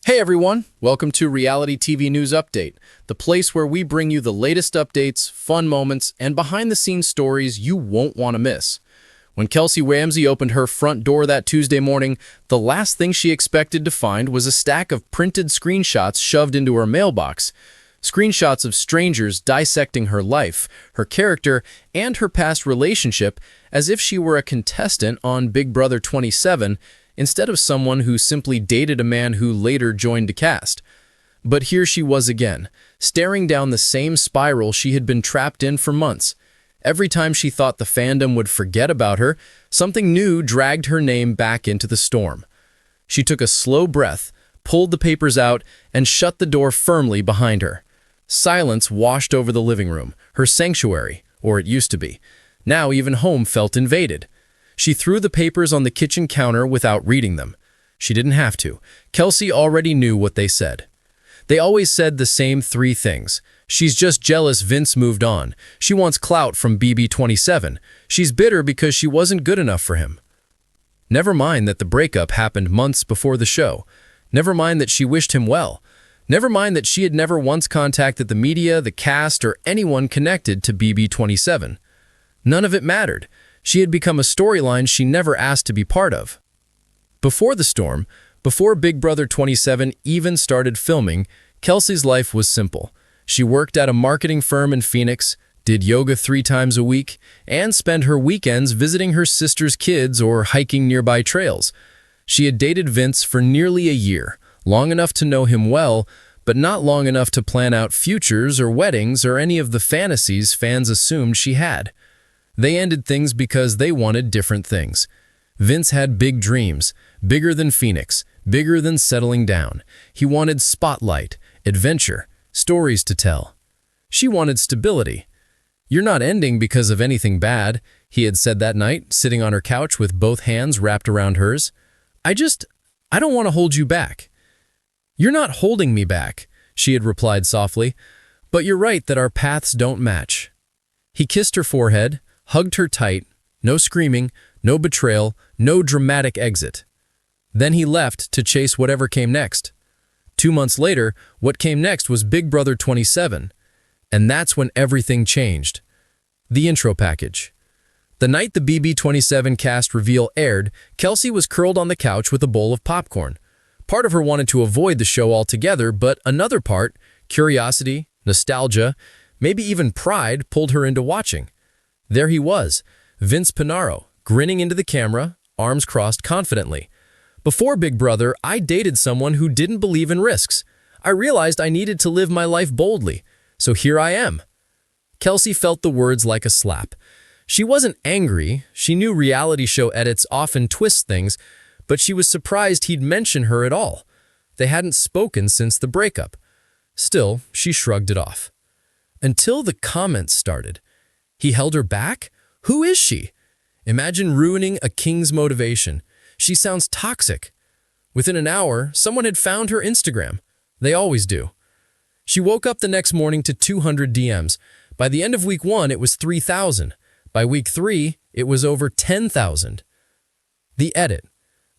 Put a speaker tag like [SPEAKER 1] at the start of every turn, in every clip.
[SPEAKER 1] Hey everyone, welcome to Reality TV News Update, the place where we bring you the latest updates, fun moments, and behind-the-scenes stories you won't want to miss. When Kelsey opened her front door that Tuesday morning, the last thing she expected to find was a stack of printed screenshots shoved into her mailbox. Screenshots of strangers dissecting her life, her character, and her past relationship as if she were a contestant on Big Brother 27, instead of someone who simply dated a man who later joined the cast. But here she was again, staring down the same spiral she had been trapped in for months. Every time she thought the fandom would forget about her, something new dragged her name back into the storm. She took a slow breath, pulled the papers out, and shut the door firmly behind her. Silence washed over the living room, her sanctuary, or it used to be. Now even home felt invaded. She threw the papers on the kitchen counter without reading them. She didn't have to. Kelsey already knew what they said. They always said the same three things. She's just jealous Vince moved on. She wants clout from BB27. She's bitter because she wasn't good enough for him. Never mind that the breakup happened months before the show. Never mind that she wished him well. Never mind that she had never once contacted the media, the cast, or anyone connected to BB27. None of it mattered. She had become a storyline she never asked to be part of. Before the storm, before Big Brother 27 even started filming, Kelsey's life was simple. She worked at a marketing firm in Phoenix, did yoga 3 times a week, and spent her weekends visiting her sister's kids or hiking nearby trails. She had dated Vince for nearly a year, long enough to know him well, but not long enough to plan out futures or weddings or any of the fantasies fans assumed she had. They ended things because they wanted different things. Vince had big dreams, bigger than Phoenix, bigger than settling down. He wanted spotlight, adventure, stories to tell. She wanted stability. "You're not ending because of anything bad," he had said that night, sitting on her couch with both hands wrapped around hers. I don't want to hold you back." "You're not holding me back," she had replied softly, "but you're right that our paths don't match." He kissed her forehead, hugged her tight, no screaming, no betrayal, no dramatic exit. Then he left to chase whatever came next. 2 months later, what came next was Big Brother 27, and that's when everything changed. The intro package. The night the BB27 cast reveal aired, Kelsey was curled on the couch with a bowl of popcorn. Part of her wanted to avoid the show altogether, but another part, curiosity, nostalgia, maybe even pride, pulled her into watching. There he was, Vince Pinaro, grinning into the camera, arms crossed confidently. "Before Big Brother, I dated someone who didn't believe in risks. I realized I needed to live my life boldly, so here I am." Kelsey felt the words like a slap. She wasn't angry. She knew reality show edits often twist things, but she was surprised he'd mention her at all. They hadn't spoken since the breakup. Still, she shrugged it off. Until the comments started. He held her back? Who is she? Imagine ruining a king's motivation. She sounds toxic. Within an hour, someone had found her Instagram. They always do. She woke up the next morning to 200 DMs. By the end of week 1, it was 3,000. By week 3, it was over 10,000. The edit.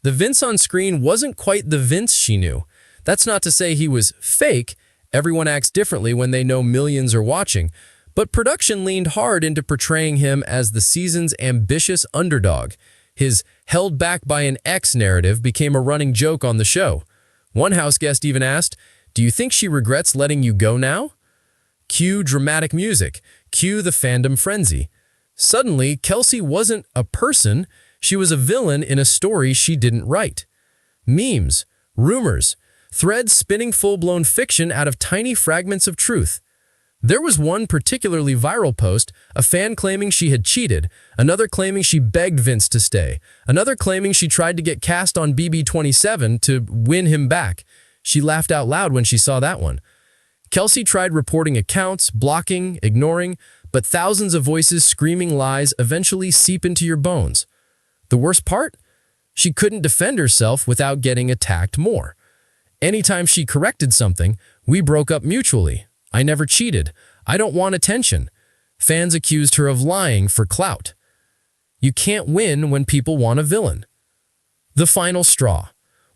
[SPEAKER 1] The Vince on screen wasn't quite the Vince she knew. That's not to say he was fake. Everyone acts differently when they know millions are watching. But production leaned hard into portraying him as the season's ambitious underdog. His held back by an ex narrative became a running joke on the show. One house guest even asked, "Do you think she regrets letting you go now?" Cue dramatic music. Cue the fandom frenzy. Suddenly, Kelsey wasn't a person. She was a villain in a story she didn't write. Memes, rumors, threads spinning full-blown fiction out of tiny fragments of truth. There was one particularly viral post, a fan claiming she had cheated, another claiming she begged Vince to stay, another claiming she tried to get cast on BB27 to win him back. She laughed out loud when she saw that one. Kelsey tried reporting accounts, blocking, ignoring, but thousands of voices screaming lies eventually seep into your bones. The worst part? She couldn't defend herself without getting attacked more. Anytime she corrected something, we broke up mutually. I never cheated. I don't want attention. Fans accused her of lying for clout. You can't win when people want a villain. The final straw.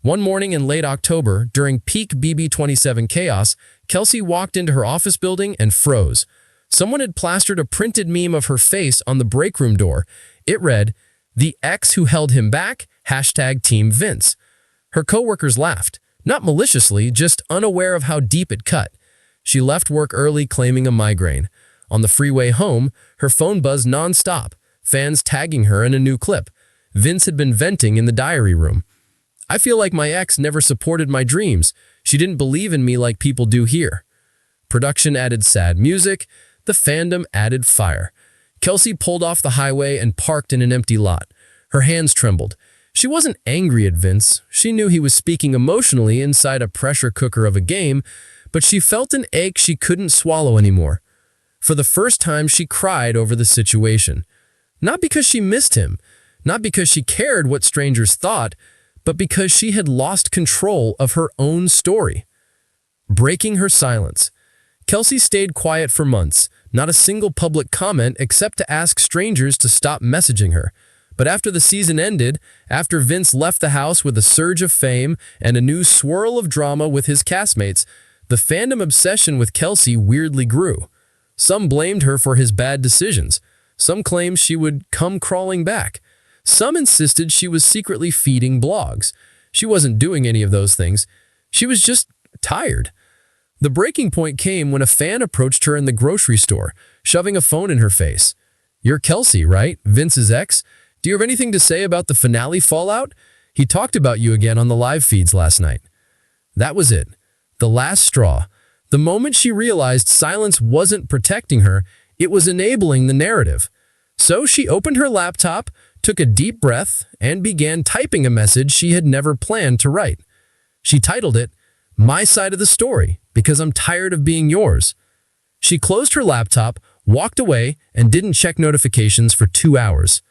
[SPEAKER 1] One morning in late October, during peak BB27 chaos, Kelsey walked into her office building and froze. Someone had plastered a printed meme of her face on the break room door. It read, "The ex who held him back, #Team Vince." Her coworkers laughed, not maliciously, just unaware of how deep it cut. She left work early claiming a migraine. On the freeway home, her phone buzzed nonstop, fans tagging her in a new clip. Vince had been venting in the diary room. "I feel like my ex never supported my dreams. She didn't believe in me like people do here." Production added sad music. The fandom added fire. Kelsey pulled off the highway and parked in an empty lot. Her hands trembled. She wasn't angry at Vince. She knew he was speaking emotionally inside a pressure cooker of a game, but she felt an ache she couldn't swallow anymore. For the first time, she cried over the situation. Not because she missed him, not because she cared what strangers thought, but because she had lost control of her own story. Breaking her silence. Kelsey stayed quiet for months, not a single public comment except to ask strangers to stop messaging her. But after the season ended, after Vince left the house with a surge of fame and a new swirl of drama with his castmates, the fandom obsession with Kelsey weirdly grew. Some blamed her for his bad decisions. Some claimed she would come crawling back. Some insisted she was secretly feeding blogs. She wasn't doing any of those things. She was just tired. The breaking point came when a fan approached her in the grocery store, shoving a phone in her face. "You're Kelsey, right? Vince's ex? Do you have anything to say about the finale fallout? He talked about you again on the live feeds last night." That was it. The last straw. The moment she realized silence wasn't protecting her, it was enabling the narrative. So she opened her laptop, took a deep breath, and began typing a message she had never planned to write. She titled it, "My Side of the Story, because I'm tired of being yours." She closed her laptop, walked away, and didn't check notifications for 2 hours.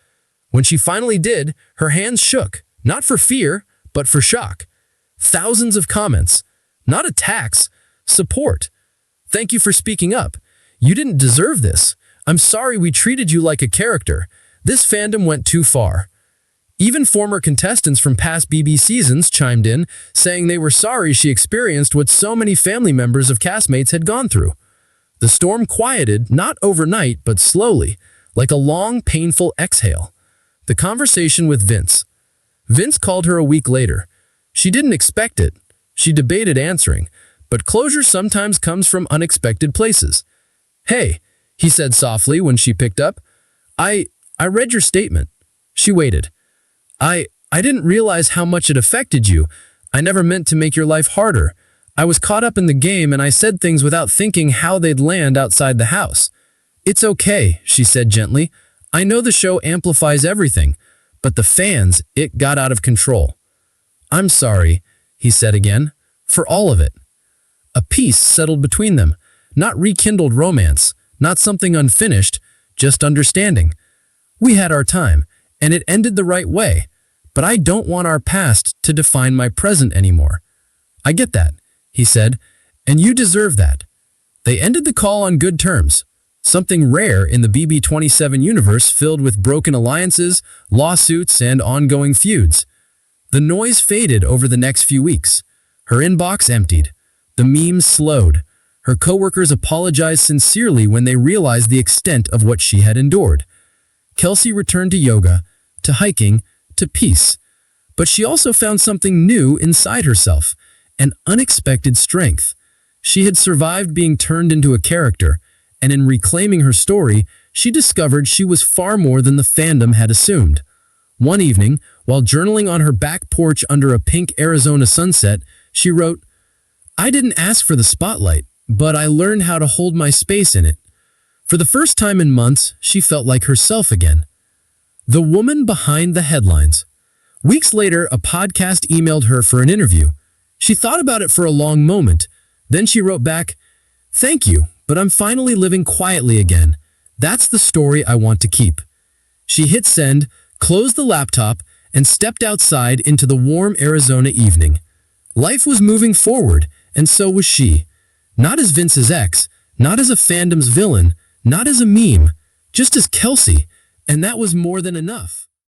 [SPEAKER 1] When she finally did, her hands shook, not for fear, but for shock. Thousands of comments, not attacks, support. "Thank you for speaking up. You didn't deserve this. I'm sorry we treated you like a character. This fandom went too far." Even former contestants from past BB seasons chimed in, saying they were sorry she experienced what so many family members of castmates had gone through. The storm quieted, not overnight, but slowly, like a long, painful exhale. The conversation with Vince. Vince called her a week later. She didn't expect it. She debated answering, but closure sometimes comes from unexpected places. "Hey," he said softly when she picked up. I read your statement." She waited. I didn't realize how much it affected you. I never meant to make your life harder. I was caught up in the game and I said things without thinking how they'd land outside the house." "It's okay," she said gently. "I know the show amplifies everything, but the fans, it got out of control." "I'm sorry," he said again, "for all of it." A peace settled between them, not rekindled romance, not something unfinished, just understanding. "We had our time, and it ended the right way, but I don't want our past to define my present anymore." "I get that," he said, "and you deserve that." They ended the call on good terms, something rare in the BB27 universe filled with broken alliances, lawsuits, and ongoing feuds. The noise faded over the next few weeks. Her inbox emptied. The memes slowed. Her coworkers apologized sincerely when they realized the extent of what she had endured. Kelsey returned to yoga, to hiking, to peace. But she also found something new inside herself, an unexpected strength. She had survived being turned into a character, and in reclaiming her story, she discovered she was far more than the fandom had assumed. One evening, while journaling on her back porch under a pink Arizona sunset, she wrote, "I didn't ask for the spotlight, but I learned how to hold my space in it." For the first time in months, she felt like herself again. The woman behind the headlines. Weeks later, a podcast emailed her for an interview. She thought about it for a long moment. Then she wrote back, "Thank you, but I'm finally living quietly again. That's the story I want to keep." She hit send, closed the laptop, and stepped outside into the warm Arizona evening. Life was moving forward, and so was she. Not as Vince's ex, not as a fandom's villain, not as a meme, just as Kelsey, and that was more than enough.